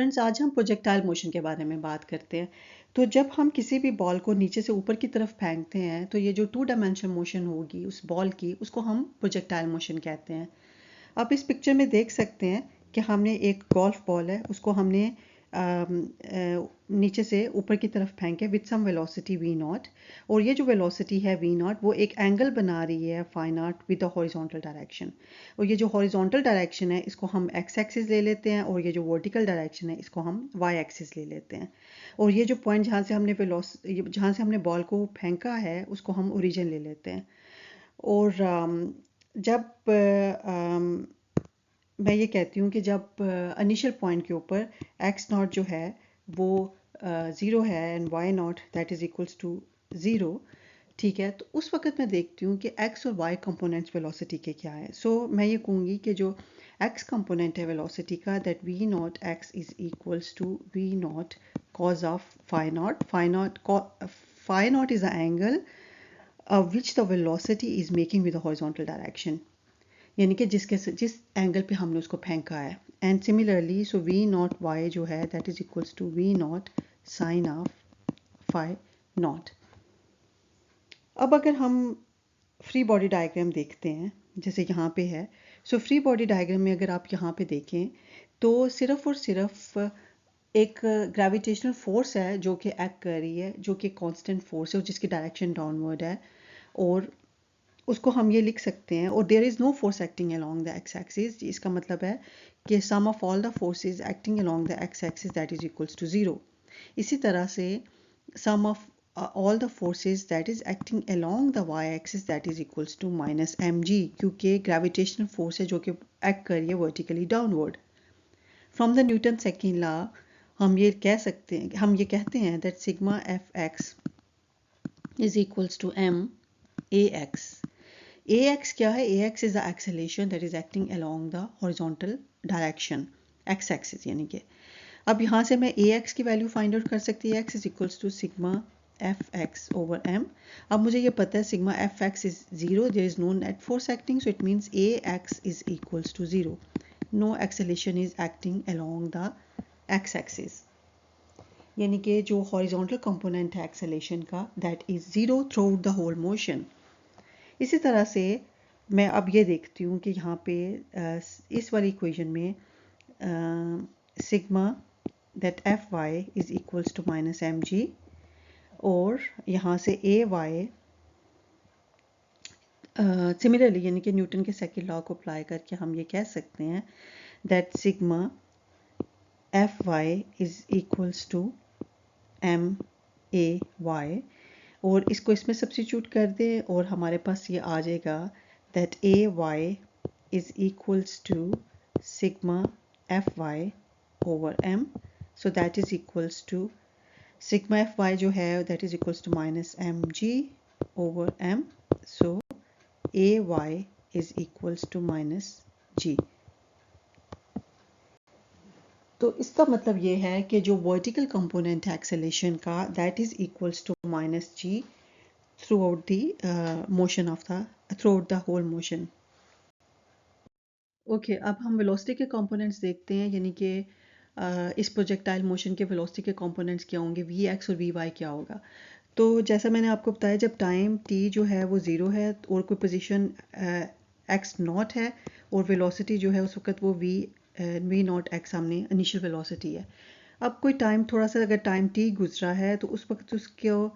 Students, आज हम projectile motion के बारे में बात करते हैं। तो जब हम किसी भी बॉल को नीचे से ऊपर की तरफ फेंकते हैं तो ये जो टू डायमेंशनल मोशन होगी उस बॉल की, उसको हम प्रोजेक्टाइल मोशन कहते हैं। आप इस पिक्चर में देख सकते हैं कि हमने एक गोल्फ बॉल है, उसको हमने नीचे से ऊपर की तरफ फेंके with some velocity v naught, और ये जो वेलोसिटी है वी नॉट वो एक एंगल बना रही है phi naught with the horizontal direction. और ये जो हॉरिजॉन्टल डायरेक्शन है इसको हम एक्स एक्सिस ले लेते हैं, और ये जो वर्टिकल डायरेक्शन है इसको हम वाई एक्सिस ले लेते हैं। और ये जो पॉइंट जहाँ से हमने बॉल को फेंका है उसको हम ओरिजिन ले लेते हैं। और जब मैं ये कहती हूँ कि जब इनिशियल पॉइंट के ऊपर एक्स नॉट जो है वो 0 है and y naught that is equals to 0, ठीक है, तो उस वक्त मैं देखती हूँ कि एक्स और वाई कंपोनेंट्स वेलोसिटी के क्या है। सो मैं ये कहूँगी कि जो एक्स कंपोनेंट है वेलोसिटी का, that v not x is equals to we naught cos of phi naught. Phi naught is the angle which the velocity is making with the horizontal direction, यानी कि जिस एंगल पे हमने उसको फेंका है। And similarly so v not y जो है that is equals to we naught sine of phi naught. अब अगर हम फ्री बॉडी डायग्राम देखते हैं जैसे यहाँ पे है, सो फ्री बॉडी डायग्राम में अगर आप यहाँ पे देखें तो सिर्फ और सिर्फ एक ग्रेविटेशनल फोर्स है जो कि एक्ट कर रही है, जो कि कांस्टेंट फोर्स है और जिसकी डायरेक्शन डाउनवर्ड है, और उसको हम ये लिख सकते हैं। और there is no force acting along the X axis, इसका मतलब है कि sum of all the forces acting along the X axis that is equals to 0। इसी तरह से sum of all the forces that is acting along the y-axis that is equals to minus mg, क्योंकि gravitational force है जो कि act कर रही है vertically downward। From the Newton second law हम ये कहते हैं that sigma fx is equals to m ax। ax क्या है? ax is the acceleration that is acting along the horizontal direction, x axis यानी कि। अब यहाँ से मैं ax की वैल्यू फाइंड आउट कर सकती है, x is equals to sigma fx over m। अब मुझे ये पता है sigma fx is 0, there is no net force acting, so it means ax is equals to 0, no acceleration is acting along the x axis, यानी कि जो horizontal component है acceleration का that is 0 throughout the whole motion. इसी तरह से मैं अब ये देखती हूँ कि यहाँ पे इस वाली इक्वेशन में sigma that fy is equals to minus mg, और यहाँ से ay सिमिलरली यानी कि न्यूटन के सेकंड लॉ को अप्लाई करके हम ये कह सकते हैं that sigma fy is equals to may, और इसको इसमें सब्स्टिट्यूट कर दें और हमारे पास ये आ जाएगा that ay is equals to sigma fy over m, so that is equals to sigma fy जो है that is equals to minus mg over m, so ay is equals to minus g। तो इसका मतलब ये है कि जो vertical component है एक्सेलेरेशन का that is equals to minus g throughout the motion of the throughout the whole motion. Okay, अब हम वेलोसिटी के कंपोनेंट्स देखते हैं, यानी कि इस प्रोजेक्टाइल मोशन के वेलोसिटी के कंपोनेंट्स क्या होंगे, वी एक्स और वी वाई क्या होगा। तो जैसा मैंने आपको बताया जब टाइम टी जो है वो 0 है और कोई पोजीशन एक्स नॉट है और वेलोसिटी जो है उस वक्त वो वी नॉट एक्स सामने इनिशियल वेलोसिटी है। अब कोई टाइम थोड़ा सा अगर टाइम टी गुजरा है तो उस वक्त उसको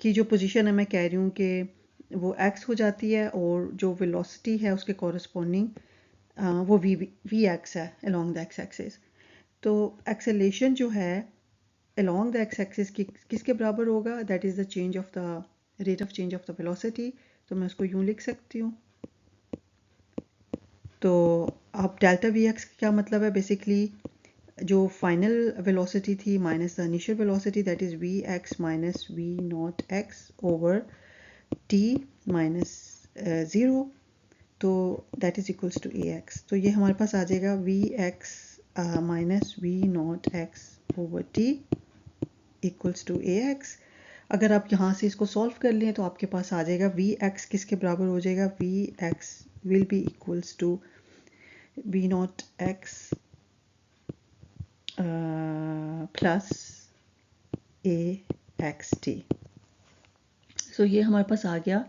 की जो पोजीशन है मैं कह रही हूँ कि वो एक्स हो जाती है, और जो वेलोसिटी है उसके कॉरस्पॉन्डिंग वो वी एक्स है अलोंग द एक्स एक्सिस। तो एक्सेलेरेशन जो है अलोंग द एक्स एक्सिस किसके बराबर होगा, that is the change of the rate of change of the velocity. तो मैं उसको यूं लिख सकती हूँ। तो अब डेल्टा वी एक्स क्या मतलब है, बेसिकली जो फाइनल वेलोसिटी थी minus the initial velocity that is v x minus v not x over t minus 0, तो that is equals to a x. तो ये हमारे पास आ जाएगा we x minus v not x over t equals to a x. अगर आप यहाँ से इसको सॉल्व कर लें तो आपके पास आ जाएगा वी एक्स किसके बराबर हो जाएगा, we X will be equals to we not X plus A x T. So ये हमारे पास आ गया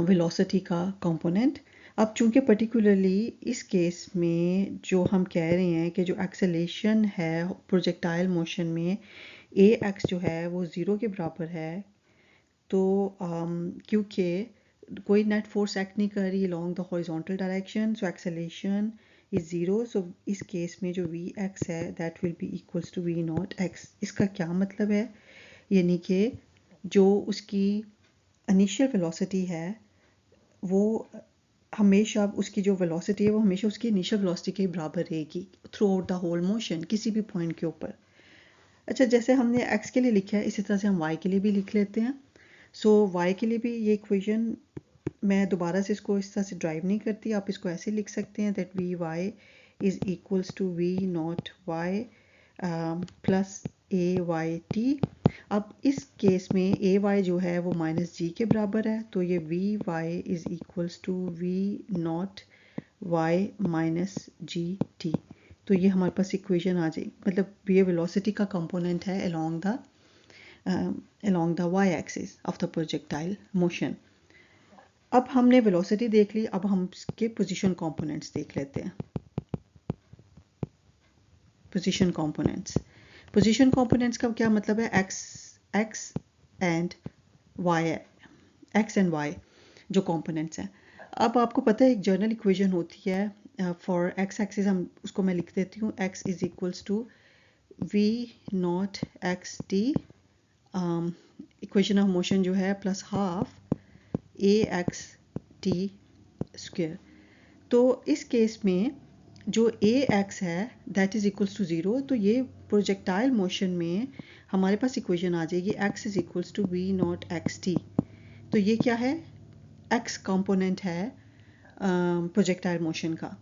वेलोसिटी का कंपोनेंट। अब चूंकि पर्टिकुलरली इस केस में जो हम कह रहे हैं कि जो एक्सेलेरेशन है प्रोजेक्टाइल मोशन में ए एक्स जो है वो ज़ीरो के बराबर है, तो क्योंकि कोई नेट फोर्स एक्ट नहीं कर रही along the horizontal direction, so acceleration is zero. So इस केस में जो वी एक्स है that will be equals to we not X. इसका क्या मतलब है, यानी कि जो उसकी इनिशियल वेलोसिटी है वो हमेशा उसकी जो वेलोसिटी है वो हमेशा उसकी इनिशियल वेलोसिटी के बराबर रहेगी throughout the whole motion किसी भी पॉइंट के ऊपर। अच्छा, जैसे हमने x के लिए लिखा है इसी तरह से हम y के लिए भी लिख लेते हैं। सो y के लिए भी ये इक्वेशन मैं दोबारा से इसको इस तरह से ड्राइव नहीं करती, आप इसको ऐसे लिख सकते हैं that v y is equals to we not y plus a y t. अब इस केस में ए वाई जो है वो माइनस जी के बराबर है, तो ये v y is equals to we not y minus g t. तो ये हमारे पास इक्वेशन आ जाएगी, मतलब ये वेलोसिटी का कंपोनेंट है along the y axis of the projectile motion। अब हमने वेलोसिटी देख ली, अब हम इसके पोजीशन कंपोनेंट्स देख लेते हैं। पोजीशन कंपोनेंट्स का क्या मतलब है, x एंड y जो कंपोनेंट्स हैं। अब आपको पता है एक जनरल इक्वेशन होती है फॉर x एक्सिस, हम उसको मैं लिख देती हूँ, x is equals to we not x t, equation of motion जो है plus half a x t square. तो इस केस में जो ए एक्स है that is equals to zero, तो ये प्रोजेक्टाइल मोशन में हमारे पास इक्वेशन आ जाएगी x is equals to we not x t. तो ये क्या है, x कंपोनेंट है प्रोजेक्टाइल मोशन का।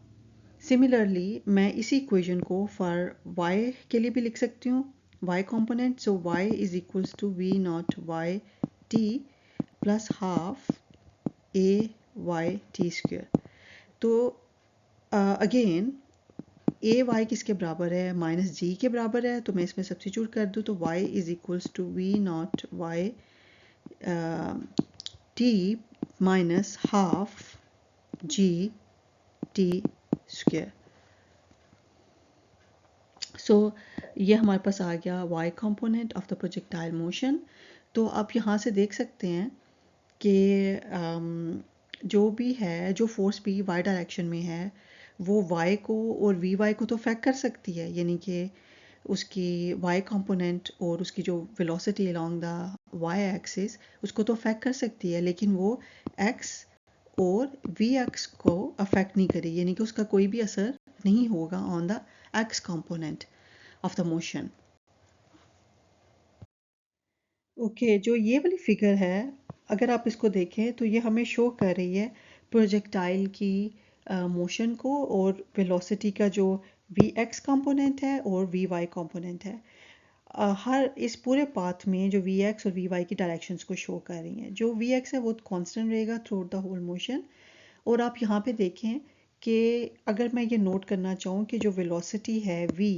सिमिलरली मैं इसी इक्वेशन को फॉर y के लिए भी लिख सकती हूँ, y component. So y is equals to we not Y t plus half a y t square. तो अगेन ए वाई किसके बराबर है, माइनस जी के बराबर है, तो मैं इसमें सब्स्टिट्यूट कर दूँ तो y is equals to we not Y T minus half G T square. So ये हमारे पास आ गया y component of the projectile motion. तो आप यहाँ से देख सकते हैं कि जो भी है, जो फोर्स भी y डायरेक्शन में है वो y को और वी वाई को तो अफेक्ट कर सकती है, यानी कि उसकी y कंपोनेंट और उसकी जो velocity along the y axis उसको तो अफेक्ट कर सकती है, लेकिन वो x और वी एक्स को अफेक्ट नहीं करेगी, यानी कि उसका कोई भी असर नहीं होगा on the x component of the motion. Okay, जो ये वाली फिगर है अगर आप इसको देखें तो ये हमें शो कर रही है प्रोजेक्टाइल की मोशन को और वेलोसिटी का जो वी एक्स कंपोनेंट है और वी वाई कंपोनेंट है। हर इस पूरे पाथ में जो वी एक्स और वी वाई की डायरेक्शंस को शो कर रही हैं। जो वी एक्स है वो कांस्टेंट रहेगा throughout the whole motion. और आप यहाँ पे देखें कि अगर मैं ये नोट करना चाहूँ कि जो वेलोसिटी है v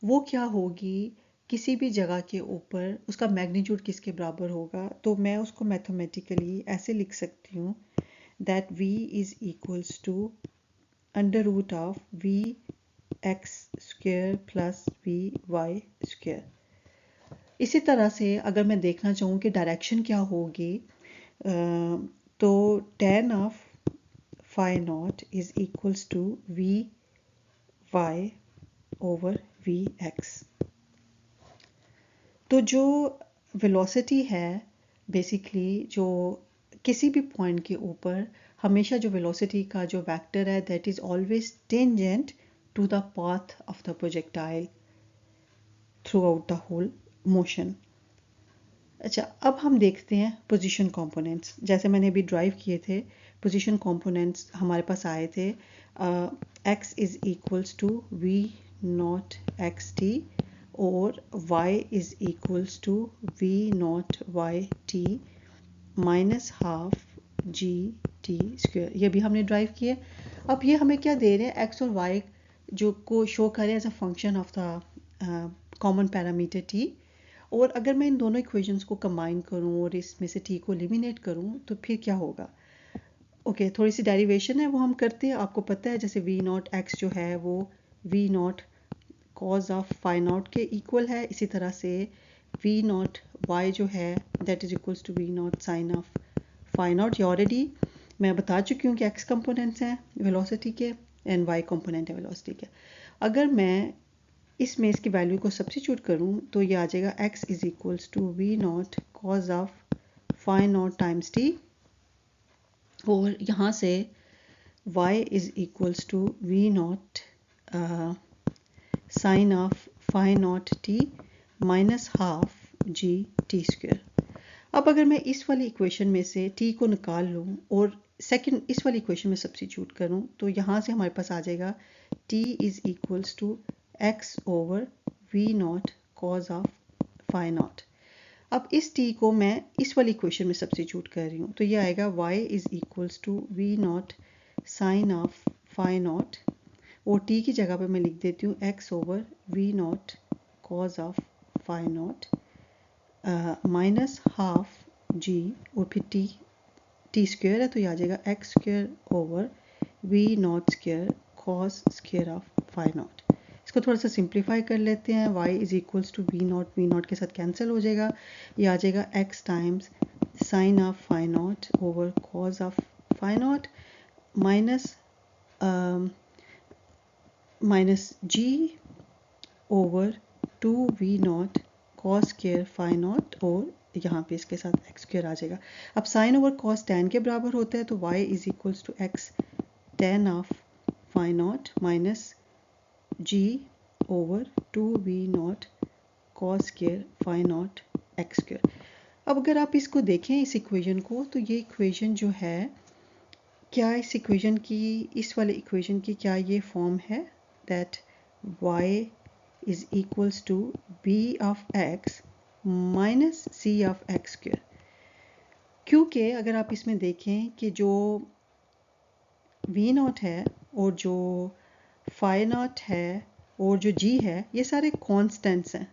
वो क्या होगी किसी भी जगह के ऊपर, उसका मैग्नीट्यूड किसके बराबर होगा, तो मैं उसको मैथमेटिकली ऐसे लिख सकती हूँ that v is equals to under root of v x square plus v y square. इसी तरह से अगर मैं देखना चाहूँ कि डायरेक्शन क्या होगी, तो tan of phi naught is equals to v y over v x. तो जो वेलोसिटी है बेसिकली जो किसी भी पॉइंट के ऊपर हमेशा जो वेलोसिटी का जो वेक्टर है that is always tangent to the path of the projectile throughout the whole motion. अच्छा, अब हम देखते हैं पोजीशन कंपोनेंट्स। जैसे मैंने अभी ड्राइव किए थे, पोजीशन कंपोनेंट्स हमारे पास आए थे x is equals to we not x t और y is equals to we not Y T minus half G T square. ये भी हमने ड्राइव किए। अब ये हमें क्या दे रहे हैं, x और y जो को शो करे as a function of the common parameter t। और अगर मैं इन दोनों इक्वेशंस को कंबाइन करूं और इसमें से t को एलिमिनेट करूं तो फिर क्या होगा। ओके, थोड़ी सी डेरिवेशन है वो हम करते हैं। आपको पता है जैसे v नॉट x जो है वो v not cos of phi naught के इक्वल है, इसी तरह से v नॉट y जो है that is equals to v naught sine of phi naught. ये ऑलरेडी मैं बता चुकी हूँ कि x कंपोनेंट्स हैं वेलोसिटी के एंड y कंपोनेंट है वेलोसिटी के। अगर मैं इसमें इसकी वैल्यू को सब्स्टिट्यूट करूँ तो ये आ जाएगा x is equals to v not cos of phi naught times t, और यहाँ से y is equals to v naught sine of phi naught t minus half G T square. अब अगर मैं इस वाली इक्वेशन में से t को निकाल लूँ और सेकंड इस वाली इक्वेशन में सब्स्टिट्यूट करूँ तो यहाँ से हमारे पास आ जाएगा t is equals to x over v not cos of phi naught. अब इस t को मैं इस वाली इक्वेशन में सब्स्टिट्यूट कर रही हूँ तो ये आएगा y is equals to v naught sine of phi naught, और t की जगह पे मैं लिख देती हूँ x over v not cos of phi not minus half G, और फिर टी स्क्वेयर है तो ये आ जाएगा X square over V not square cos square of phi not. इसको थोड़ा सा सिंप्लीफाई कर लेते हैं। y is equals to we not के साथ कैंसिल हो जाएगा, ये आ जाएगा x times sine of phi not over cos of phi not minus ji over 2v naught cos square phi naught, और यहाँ पे इसके साथ एक्स स्क्वेयर आ जाएगा। अब साइन ओवर कॉस टैन के बराबर होता है तो y is equals to x tan of phi not minus ji over 2v naught cos square phi naught x square. अब अगर आप इसको देखें इस इक्वेशन को तो ये इक्वेशन जो है क्या इस इक्वेशन की इस वाले इक्वेशन की क्या ये फॉर्म है that y is equals to b of x minus c of x square। क्योंकि अगर आप इसमें देखें कि जो v नॉट है और जो फाई नॉट है और जो g है ये सारे कॉन्स्टेंट्स हैं,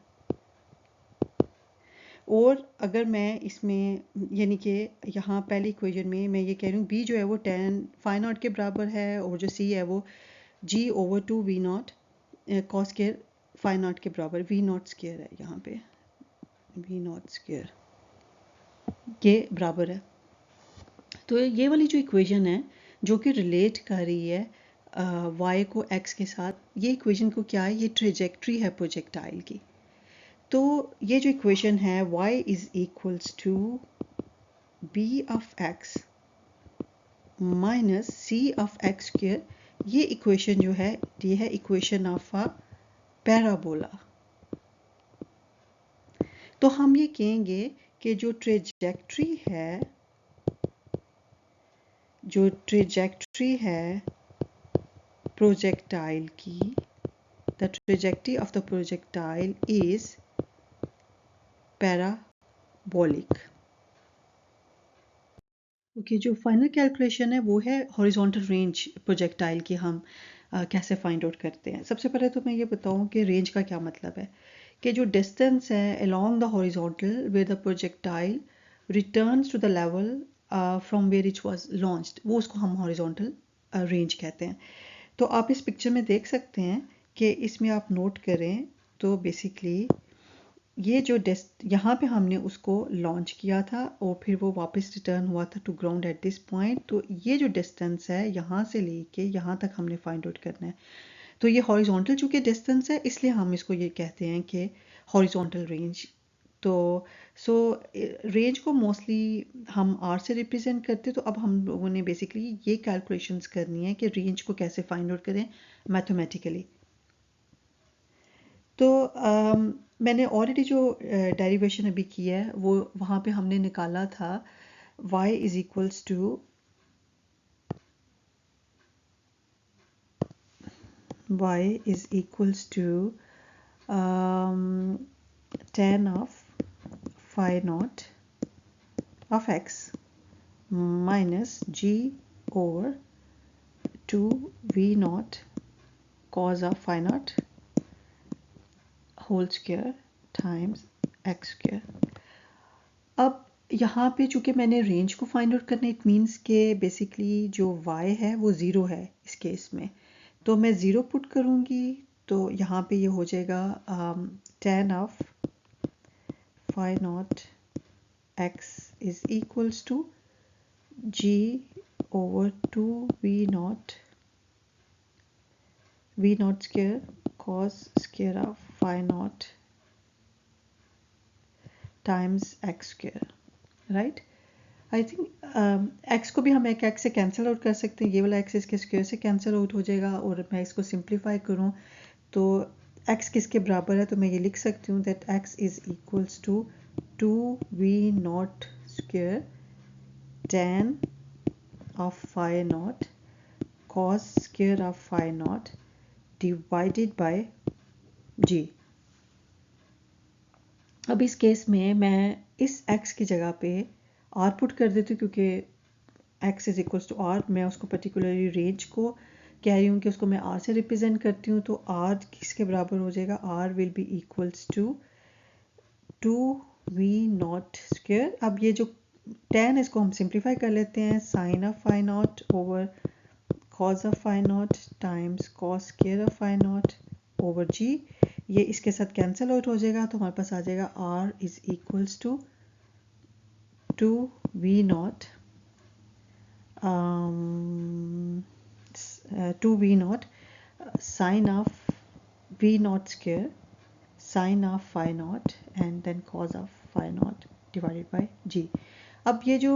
और अगर मैं इसमें यानी कि यहाँ पहली इक्वेशन में मैं ये कह रही हूँ b जो है वो tan फाई नॉट के बराबर है और जो c है वो g over 2v naught cos square phi naught के बराबर वी नॉट स्क्वायर है, यहाँ पे वी नॉट स्क्वायर के बराबर है। तो ये वाली जो इक्वेशन है जो कि रिलेट कर रही है y को x के साथ, ये इक्वेशन को क्या है, ये ट्रेजेक्ट्री है प्रोजेक्टाइल की। तो ये जो इक्वेशन है y is equals to b of x minus c of x square, ये इक्वेशन जो है ये है इक्वेशन ऑफ अ पैराबोला। तो हम ये कहेंगे कि जो ट्रेजेक्ट्री है प्रोजेक्टाइल की, the trajectory of the projectile is parabolic. Okay, जो फाइनल कैलकुलेशन है वो है हॉरिजॉन्टल रेंज प्रोजेक्टाइल की। हम कैसे फाइंड आउट करते हैं। सबसे पहले तो मैं ये बताऊं कि रेंज का क्या मतलब है, कि जो डिस्टेंस है along the horizontal where the projectile returns to the level from where it was launched, वो उसको हम horizontal range कहते हैं। तो आप इस पिक्चर में देख सकते हैं कि इसमें आप नोट करें तो बेसिकली ये जो यहाँ पे हमने उसको लॉन्च किया था और फिर वो वापस रिटर्न हुआ था to ground at this point. तो ये जो डिस्टेंस है यहाँ से लेके यहाँ तक हमने फाइंड आउट करना है। तो ये हॉरिजॉन्टल चूँकि डिस्टेंस है इसलिए हम इसको ये कहते हैं कि हॉरिजॉन्टल रेंज। तो रेंज को मोस्टली हम आर से रिप्रेजेंट करते, तो अब हम लोगों ने बेसिकली ये कैलकुलेशंस करनी है कि रेंज को कैसे फाइंड आउट करें मैथमेटिकली। तो मैंने ऑलरेडी जो डेरिवेशन अभी की है वो वहाँ पे हमने निकाला था y is equals to tan of phi naught of x minus g over 2 v naught cos of phi naught whole square times x square. अब यहाँ पे चूंकि मैंने रेंज को फाइंड आउट करना, इट मीन्स के बेसिकली जो y है वो ज़ीरो है इस केस में, तो मैं ज़ीरो पुट करूँगी तो यहाँ पे ये हो जाएगा tan of phi naught x is equals to g over 2 v naught square cos square of phi naught times x square, right. I think x को भी हम एक x से कैंसिल आउट कर सकते हैं, ये वाला x इसके स्क्वायर से कैंसिल आउट हो जाएगा, और मैं इसको सिंप्लीफाई करूँ तो x किसके बराबर है, तो मैं ये लिख सकती हूँ that x is equals to 2v नॉट square tan of phi naught cos square of phi naught divided by g। अब इस केस में मैं इस x की जगह पे r पुट कर देती हूँ, क्योंकि x is equals to r, मैं उसको पर्टिकुलरली रेंज को कह रही हूँ कि उसको मैं r से रिप्रेजेंट करती हूँ, तो r किसके बराबर हो जाएगा, r will be equals to 2v नॉट स्क्वायर। अब ये जो tan है इसको हम सिंप्लीफाई कर लेते हैं, sine of phi not over cos of phi naught times cos square of phi not over g, ये इसके साथ कैंसिल आउट हो जाएगा, तो हमारे पास आ जाएगा r is equals to 2v naught 2v naught sine of v naught square sine of phi naught and then cos of phi naught divided by g। अब ये जो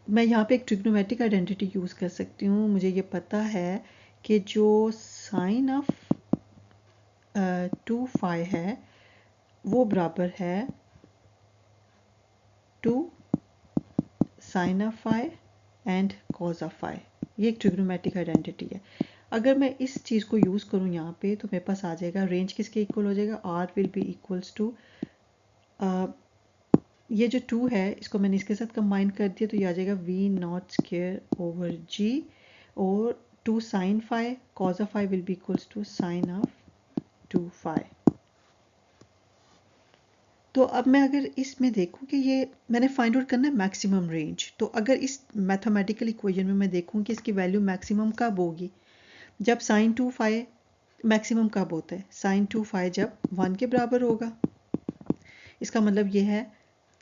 मैं यहाँ पे एक ट्रिग्नोमेट्रिक आइडेंटिटी यूज़ कर सकती हूँ, मुझे ये पता है कि जो साइन ऑफ 2 फाई है वो बराबर है 2 sine of phi and cos of phi. ये एक ट्रिग्नोमेट्रिक आइडेंटिटी है। अगर मैं इस चीज़ को यूज़ करूँ यहाँ पे तो मेरे पास आ जाएगा रेंज किसके इक्वल हो जाएगा, r will be equals to ये जो 2 है इसको मैंने इसके साथ कंबाइन कर दिया, तो ये आ जाएगा v naught square over g, और 2 sine phi cos of phi will be equals to sine of 2 phi. तो अब मैं अगर इसमें देखूं कि ये मैंने फाइंड आउट करना है मैक्सिमम रेंज, तो अगर इस मैथमेटिकल इक्वेशन में मैं देखूं कि इसकी वैल्यू मैक्सिमम कब होगी, जब साइन 2 फाई मैक्सिमम कब होता है, साइन 2 फाई जब 1 के बराबर होगा। इसका मतलब ये है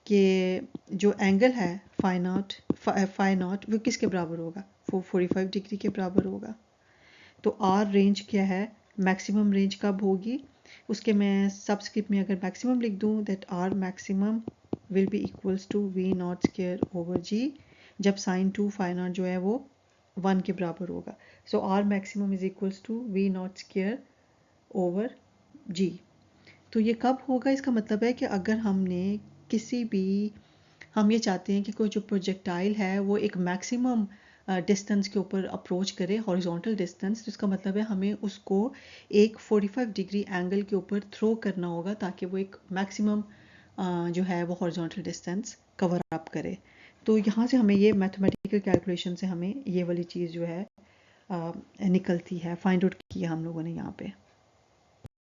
कि जो एंगल है फाई नॉट वो किसके बराबर होगा, 45 डिग्री के बराबर होगा। तो आर रेंज क्या है, मैक्सिमम रेंज कब होगी, उसके मैं सबस्क्रिप्ट में अगर मैक्सिमम लिख दूं that R maximum will be equals to we not square over G, जब साइन 2 फाई नॉट जो है वो 1 के बराबर होगा। So R maximum is equals to we not square over G. तो ये कब होगा, इसका मतलब है कि अगर हमने किसी भी, हम ये चाहते हैं कि कोई जो प्रोजेक्टाइल है वो एक मैक्सिमम डिस्टेंस के ऊपर अप्रोच करे, हॉरिजॉन्टल डिस्टेंस, तो इसका मतलब है हमें उसको एक 45 डिग्री एंगल के ऊपर थ्रो करना होगा ताकि वो एक मैक्सिमम जो है वो हॉरिजॉन्टल डिस्टेंस कवर अप करे। तो यहाँ से हमें ये मैथमेटिकल कैलकुलेशन से हमें ये वाली चीज़ जो है निकलती है, फाइंड आउट किया हम लोगों ने यहाँ पे।